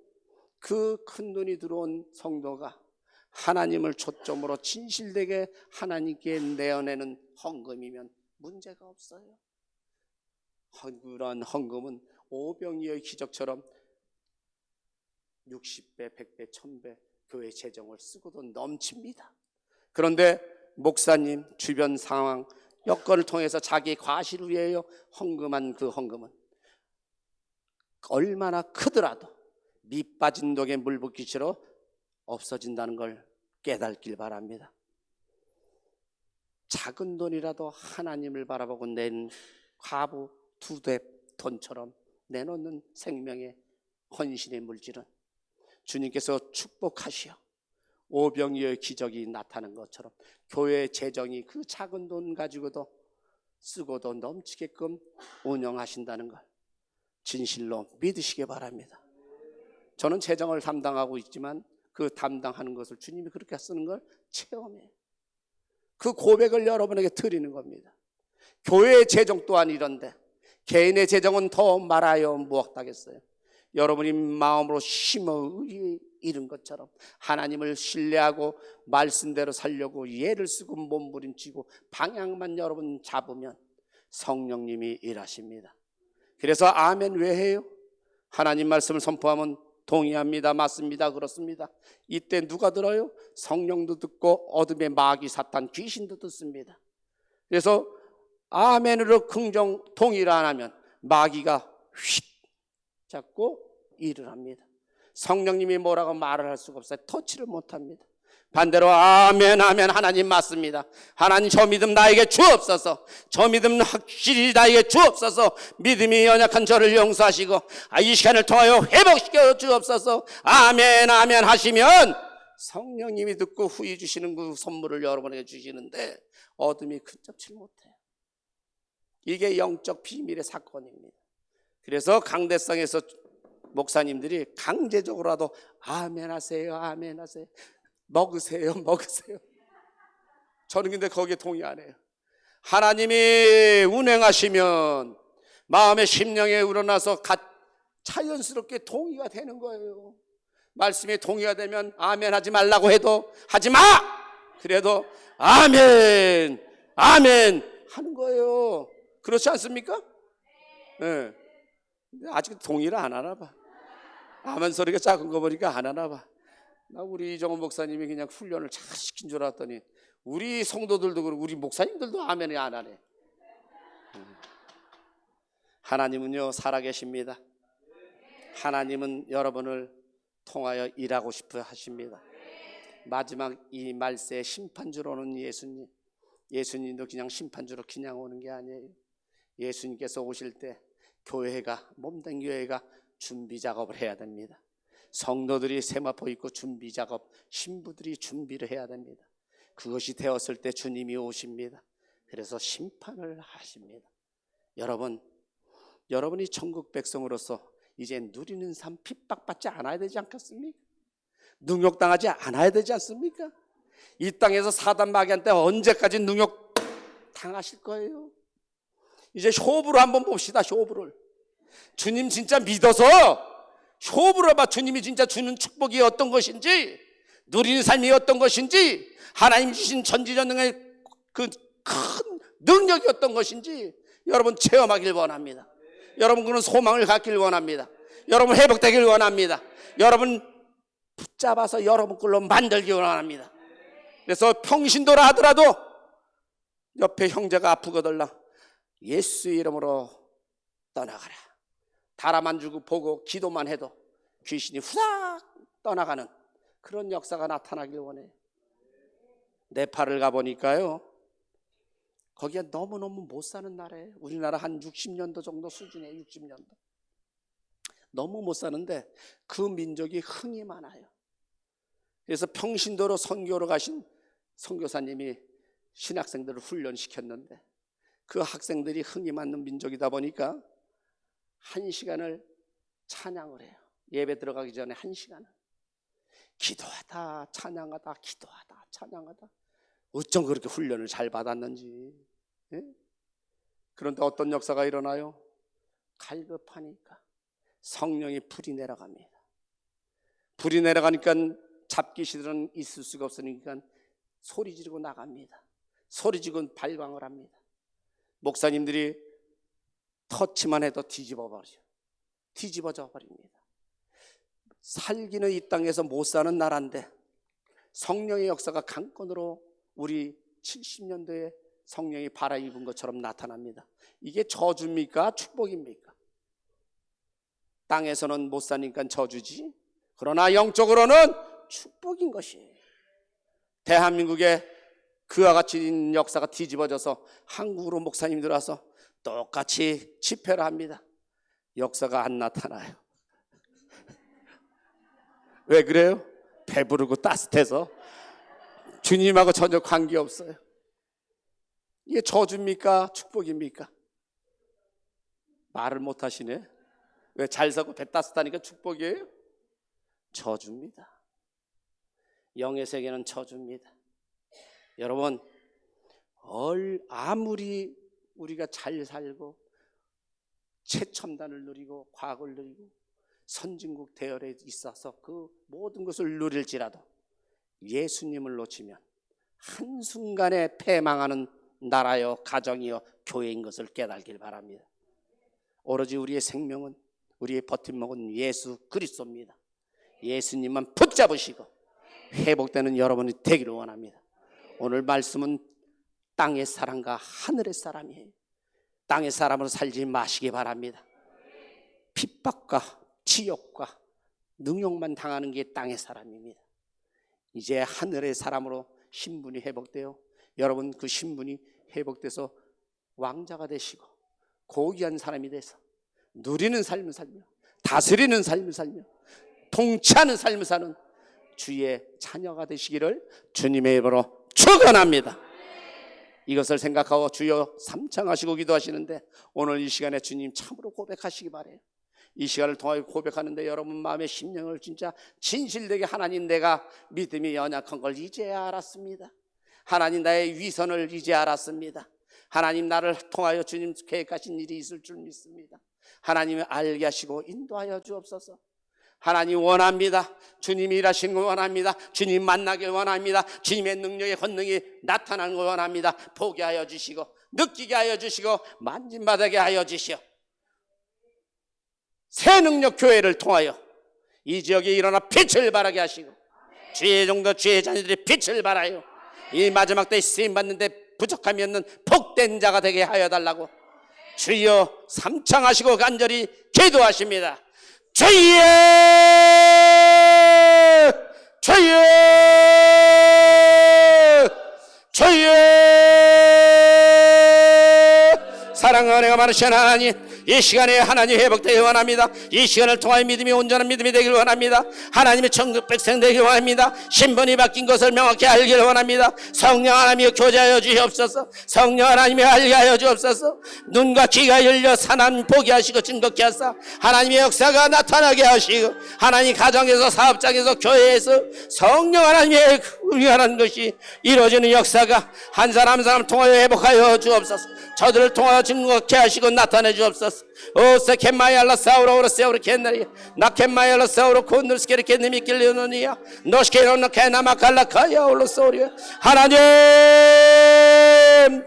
그 큰 돈이 들어온 성도가 하나님을 초점으로 진실되게 하나님께 내어내는 헌금이면 문제가 없어요. 그러한 헌금은 오병이어의 기적처럼 60배, 100배, 1000배 교회 재정을 쓰고도 넘칩니다. 그런데 목사님 주변 상황 여건을 통해서 자기 과실을 위하여 헌금한 그 헌금은 얼마나 크더라도 밑 빠진 독에 물 붓기처럼 없어진다는 걸 깨닫길 바랍니다. 작은 돈이라도 하나님을 바라보고 낸 과부 두대 돈처럼 내놓는 생명의 헌신의 물질은 주님께서 축복하시어 오병이어의 기적이 나타난 것처럼 교회 재정이 그 작은 돈 가지고도 쓰고도 넘치게끔 운영하신다는 걸 진실로 믿으시기 바랍니다. 저는 재정을 담당하고 있지만 그 담당하는 것을 주님이 그렇게 쓰는 걸 체험해요. 그 고백을 여러분에게 드리는 겁니다. 교회의 재정 또한 이런데 개인의 재정은 더 말하여 무엇하겠어요. 여러분이 마음으로 심어 의에 이른 것처럼 하나님을 신뢰하고 말씀대로 살려고 예를 쓰고 몸부림치고 방향만 여러분 잡으면 성령님이 일하십니다. 그래서 아멘 왜 해요? 하나님 말씀을 선포하면 동의합니다. 맞습니다. 그렇습니다. 이때 누가 들어요? 성령도 듣고 어둠의 마귀 사탄 귀신도 듣습니다. 그래서 아멘으로 긍정 동의를 안 하면 마귀가 휙 잡고 일을 합니다. 성령님이 뭐라고 말을 할 수가 없어요. 터치를 못합니다. 반대로 아멘 아멘 하나님 맞습니다. 하나님 저 믿음 나에게 주옵소서. 저 믿음 확실히 나에게 주옵소서. 믿음이 연약한 저를 용서하시고 이 시간을 통하여 회복시켜 주옵소서. 아멘 아멘 하시면 성령님이 듣고 후히 주시는 그 선물을 여러분에게 주시는데 어둠이 근접치를 못해요. 이게 영적 비밀의 사건입니다. 그래서 강대상에서 목사님들이 강제적으로라도 아멘 하세요 아멘 하세요 먹으세요 먹으세요. 저는 근데 거기에 동의 안 해요. 하나님이 운행하시면 마음의 심령에 우러나서 자연스럽게 동의가 되는 거예요. 말씀이 동의가 되면 아멘 하지 말라고 해도 하지 마! 그래도 아멘 아멘 하는 거예요. 그렇지 않습니까? 네. 아직 동의를 안 하나 봐. 아멘 소리가 작은 거 보니까 안 하나 봐. 나 우리 이정원 목사님이 그냥 훈련을 잘 시킨 줄 알았더니 우리 성도들도 그렇고 우리 목사님들도 아멘이 안 하네. 하나님은요 살아계십니다. 하나님은 여러분을 통하여 일하고 싶어 하십니다. 마지막 이 말세의 심판주로 오는 예수님, 예수님도 그냥 심판주로 그냥 오는 게 아니에요. 예수님께서 오실 때 교회가 몸된 교회가 준비 작업을 해야 됩니다. 성도들이 세마포 입고 준비 작업, 신부들이 준비를 해야 됩니다. 그것이 되었을 때 주님이 오십니다. 그래서 심판을 하십니다. 여러분이 천국 백성으로서 이제 누리는 삶 핍박받지 않아야 되지 않겠습니까? 능욕당하지 않아야 되지 않습니까? 이 땅에서 사단 마귀한테 언제까지 능욕 당하실 거예요? 이제 욥으로 한번 봅시다. 욥을 주님 진짜 믿어서 욥으로 해봐. 주님이 진짜 주는 축복이 어떤 것인지, 누리는 삶이 어떤 것인지, 하나님 주신 전지전능의 그 큰 능력이 어떤 것인지 여러분 체험하길 원합니다. 여러분 그런 소망을 갖길 원합니다. 여러분 회복되길 원합니다. 여러분 붙잡아서 여러분 걸로 만들기 원합니다. 그래서 평신도라 하더라도 옆에 형제가 아프거들라 예수 이름으로 떠나가라. 달아만 주고 보고 기도만 해도 귀신이 후닥 떠나가는 그런 역사가 나타나길 원해요. 네팔을 가보니까요 거기가 너무너무 못 사는 나라예요. 우리나라 한 60년도 정도 수준이에요. 60년도 너무 못 사는데 그 민족이 흥이 많아요. 그래서 평신도로 선교로 가신 선교사님이 신학생들을 훈련시켰는데 그 학생들이 흥이 많은 민족이다 보니까 1시간을 찬양을 해요. 예배 들어가기 전에 1시간을 기도하다 찬양하다 기도하다 찬양하다. 어쩜 그렇게 훈련을 잘 받았는지. 예? 그런데 어떤 역사가 일어나요? 갈급하니까 성령이 불이 내려갑니다. 불이 내려가니까 잡기 싫은 있을 수가 없으니까 소리 지르고 나갑니다. 소리 지르고 발광을 합니다. 목사님들이 터치만 해도 뒤집어져 버립니다. 살기는 이 땅에서 못 사는 나라인데 성령의 역사가 강권으로 우리 70년도에 성령이 바라 입은 것처럼 나타납니다. 이게 저주입니까? 축복입니까? 땅에서는 못 사니까 저주지, 그러나 영적으로는 축복인 것이에요. 대한민국에 그와 같이 역사가 뒤집어져서 한국으로 목사님들 와서 똑같이 집회를 합니다. 역사가 안 나타나요. 왜 그래요? 배부르고 따뜻해서 주님하고 전혀 관계없어요. 이게 저주입니까? 축복입니까? 말을 못 하시네. 왜? 잘 사고 배 따뜻하니까 축복이에요? 저주입니다. 영의 세계는 저주입니다. 여러분, 아무리 우리가 잘 살고 최첨단을 누리고 과학을 누리고 선진국 대열에 있어서 그 모든 것을 누릴지라도 예수님을 놓치면 한순간에 패망하는 나라요 가정이요 교회인 것을 깨달길 바랍니다. 오로지 우리의 생명은, 우리의 버팀목은 예수 그리스도입니다. 예수님만 붙잡으시고 회복되는 여러분이 되기를 원합니다. 오늘 말씀은 땅의 사람과 하늘의 사람이에요. 땅의 사람으로 살지 마시기 바랍니다. 핍박과 지옥과 능욕만 당하는 게 땅의 사람입니다. 이제 하늘의 사람으로 신분이 회복되어 여러분 그 신분이 회복돼서 왕자가 되시고 고귀한 사람이 돼서 누리는 삶을 살며 다스리는 삶을 살며 통치하는 삶을 사는 주의 자녀가 되시기를 주님의 이름으로 축원합니다. 이것을 생각하고 주여 삼창하시고 기도하시는데 오늘 이 시간에 주님 참으로 고백하시기 바라요. 이 시간을 통하여 고백하는데 여러분 마음의 심령을 진짜 진실되게 하나님, 내가 믿음이 연약한 걸 이제야 알았습니다. 하나님, 나의 위선을 이제 알았습니다. 하나님, 나를 통하여 주님 계획하신 일이 있을 줄 믿습니다. 하나님을 알게 하시고 인도하여 주옵소서. 하나님 원합니다. 주님이 일하시는 걸 원합니다. 주님 만나길 원합니다. 주님의 능력의 권능이 나타나는 걸 원합니다. 보게 하여 주시고 느끼게 하여 주시고 만진바다게 하여 주시오. 새 능력 교회를 통하여 이 지역에 일어나 빛을 발하게 하시고 주의 종도 주의 자녀들이 빛을 발하여 이 마지막 때에 쓰임받는데 부족함이 없는 복된 자가 되게 하여 달라고 주여 삼창하시고 간절히 기도하십니다. 주여 주여 주여. 사랑과 은혜가 많으신 하나님, 이 시간에 하나님 회복되기 원합니다. 이 시간을 통하여 믿음이 온전한 믿음이 되기를 원합니다. 하나님의 천국 백성 되기를 원합니다. 신분이 바뀐 것을 명확히 알기를 원합니다. 성령 하나님이 교제하여 주옵소서. 성령 하나님이 알게 하여 주옵소서. 눈과 귀가 열려 하나님 보게 하시고 증거케 하사 하나님의 역사가 나타나게 하시고 하나님 가정에서 사업장에서 교회에서 성령 하나님의 의하는 것이 이루어지는 역사가 한 사람 한 사람 통하여 회복하여 주옵소서. 저들을 통하여 증거케 하시고 나타내 주옵소서. 오세 캔마이알라 사우로 오르세우르 캔나리 나캔마이알라 사우로 콘누스케르 캔님이 길리오노니야 노시케로노 캔나마 칼라카야 올로소리야. 하나님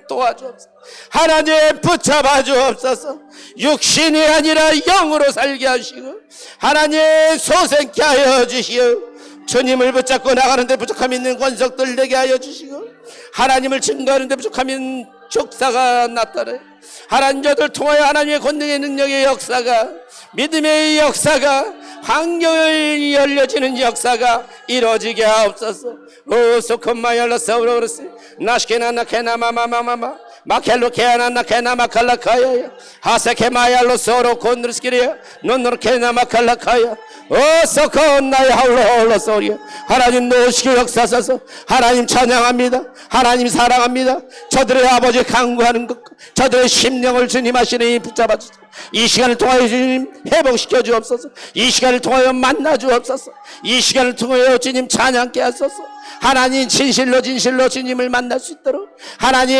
도와주옵소서. 하나님 붙잡아 주옵소서. 육신이 아니라 영으로 살게 하시고 하나님 소생케 하여 주시오. 주님을 붙잡고 나가는데 부족함이 있는 권속들 되게 하여 주시고 하나님을 증거하는데 부족함이 있는 족사가 나타나요. 하나님, 저들 통하여 하나님의 권능의 능력의 역사가, 믿음의 역사가, 환경을 열려지는 역사가 이루어지게 하옵소서. 오소콤마열라 사우로르스 나시케나나 케나마마마마마 마켈로 케아나나 케나마칼라카야 하세케마얄로 소로 콘드스키리야 논노르 케나마칼라카야 오소콘나이 하울로 소리야. 하나님 노시게 역사하소서. 하나님 찬양합니다. 하나님 사랑합니다. 저들의 아버지 강구하는 것, 저들의 심령을 주님 하시니 붙잡아 주소서. 이 시간을 통하여 주님 회복시켜 주옵소서. 이 시간을 통하여 만나 주옵소서. 이 시간을 통하여 주님 찬양케 하소서. 하나님 진실로 진실로 주님을 만날 수 있도록 하나님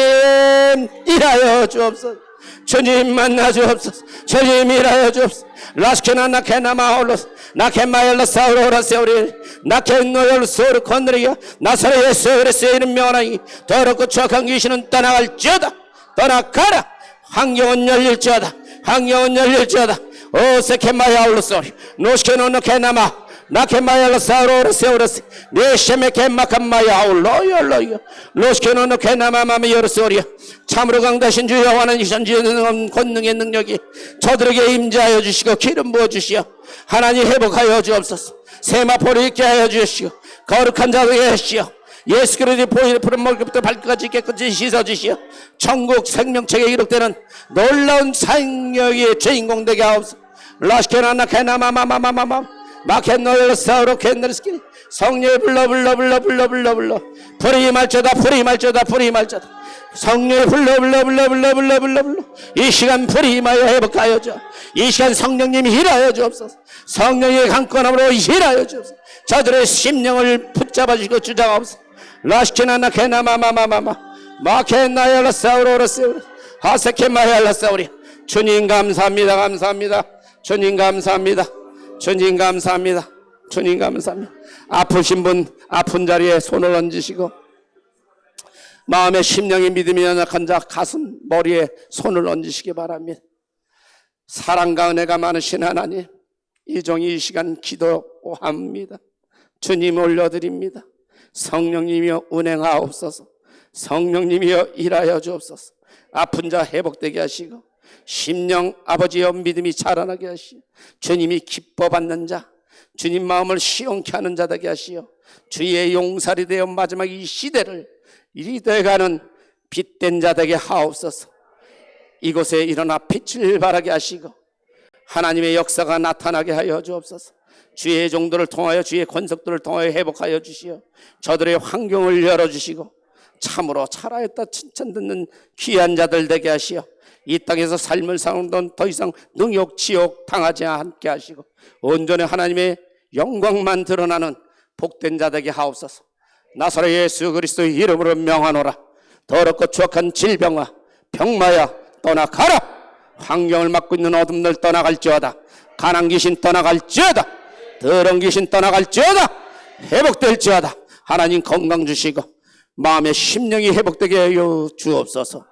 일하여 주옵소서. 주님 만나 주옵소서. 주님 일하여 주옵소서. 라스케나 나케나마 홀로스 나케마엘라 사우로라 세우리 나케노열 소르 건드리야 나사렛 예수의 이름 명하나니 더럽고 추악한 귀신은 떠나갈지어다. 떠나가라. 환경은 열릴지어다. 환경은 열릴지어다. 오세케마야 홀로소리 노시케노노 케나마 나케마야라 사로라 세오라스 네셰메 겐마칸마야 아울로열로요 로스케노노 케나마마미 여르소리야. 참으로 강다신 주 여호와는 이전지는 권능의 능력이 저들에게 임재하여 주시고 기름 부어 주시어 하나님 회복하여 주옵소서. 세마포를 있게 하여 주시오. 거룩한 자들에게 하시오. 예수 그리스도의 보혈의 푸른 머리부터 발끝까지 깨끗이 씻어주시오. 천국 생명책에 기록되는 놀라운 생명의 주인공 되게 하옵소서. 라시케나나 케나마마마마마마 마켓노엘 사우로 캔너스키 성령의 불러 불이 말쩌다 성령의 불러 이 시간 불이 임하여 회복하여 줘. 이 시간 성령님이 일하여 주옵소서. 성령의 강권함으로 일하여 주옵소서. 저들의 심령을 붙잡아 주시고 주장하옵소서. 라시케나나 케나마마마마마 마켓나엘라 사우로라스 하세케마엘라 사우리. 주님 감사합니다. 주님 감사합니다. 아프신 분 아픈 자리에 손을 얹으시고 마음에 심령이 믿음이 연약한 자 가슴 머리에 손을 얹으시기 바랍니다. 사랑과 은혜가 많으신 하나님, 이 종이 이 시간 기도합니다. 주님 올려드립니다. 성령님이여 운행하옵소서. 성령님이여 일하여 주옵소서. 아픈 자 회복되게 하시고 심령 아버지여 믿음이 자라나게 하시오. 주님이 기뻐 받는 자, 주님 마음을 시원케 하는 자 되게 하시오. 주의 용살이 되어 마지막 이 시대를 이리되가는 빛된 자 되게 하옵소서. 이곳에 일어나 빛을 발하게 하시고 하나님의 역사가 나타나게 하여 주옵소서. 주의 종들을 통하여 주의 권속들을 통하여 회복하여 주시오. 저들의 환경을 열어주시고 참으로 살아있다 칭찬 듣는 귀한 자들 되게 하시오. 이 땅에서 삶을 사는 돈 더 이상 능욕 지옥 당하지 않게 하시고 온전히 하나님의 영광만 드러나는 복된 자 되게 하옵소서. 나사렛 예수 그리스도의 이름으로 명하노라. 더럽고 추악한 질병아 병마야 떠나가라. 환경을 막고 있는 어둠들 떠나갈지어다. 가난 귀신 떠나갈지어다. 더러운 귀신 떠나갈지어다. 회복될지어다. 하나님 건강 주시고 마음의 심령이 회복되게 하여 주옵소서.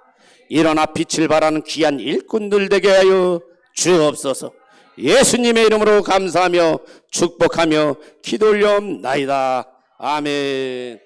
일어나 빛을 발하는 귀한 일꾼들 되게 하여 주옵소서. 예수님의 이름으로 감사하며 축복하며 기도 올려옵나이다. 아멘.